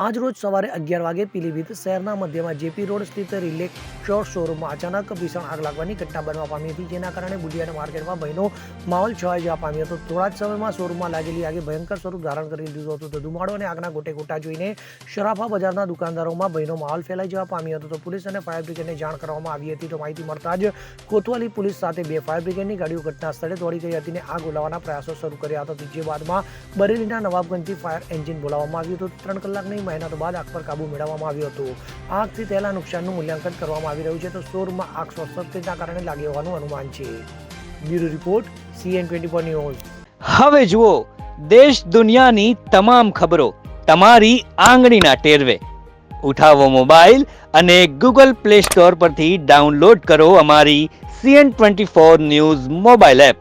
આજ રોજ સવારે 11 વાગે પીલીભીત શહેરના મધ્યમાં જેપી રોડ સ્થિત રિલેક્સો શોરૂમમાં અચાનક ભીષણ આગ લાગવાની ઘટના બનવા પામી હતી, જેના કારણે બુલિયાના માર્કેટમાં ભયનો માહોલ છવાઈ જવા પામ્યો હતો. થોડા જ સમયમાં શોરૂમમાં લાગેલી આગે ભયંકર સ્વરૂપ ધારણ કરી લીધું હતું. તો ધુમાડો અને આગના ગોટે ગોટા જોઈને શરાફા બજારના દુકાનદારોમાં ભયનો માહોલ ફેલાઈ જવા પામ્યો હતો. તો પોલીસ અને ફાયર બ્રિગેડને જાણ કરવામાં આવી હતી. તો માહિતી મળતા જ કોતવાલી પોલીસ સાથે 2 ફાયર બ્રિગેડની ગાડીઓ ઘટના સ્થળે દોડી ગઈ હતી અને આગ ઓલવવાના પ્રયાસો શરૂ કર્યા હતા. જે બાદમાં બરેલીના નવાબગંજથી ફાયર એન્જિન બોલાવવામાં આવ્યું હતું. 3 કલાકની મહેનત બાદ આગ પર કાબુ મેળવવામાં આવ્યો હતો. આગથી થયેલા નુકસાનનું મૂલ્યાંકન કરવામાં આવી રહ્યું છે. તો શોરૂમમાં આગ શોર્ટ સર્કિટના કારણે લાગી હોવાનું અનુમાન છે. Bureau report CN24 news. હવે જુઓ દેશ દુનિયાની તમામ ખબરો તમારી આંગળીના ટેરવે. ઉઠાવો મોબાઈલ અને Google Play Store પરથી ડાઉનલોડ કરો અમારી CN24 ન્યૂઝ મોબાઈલ એપ.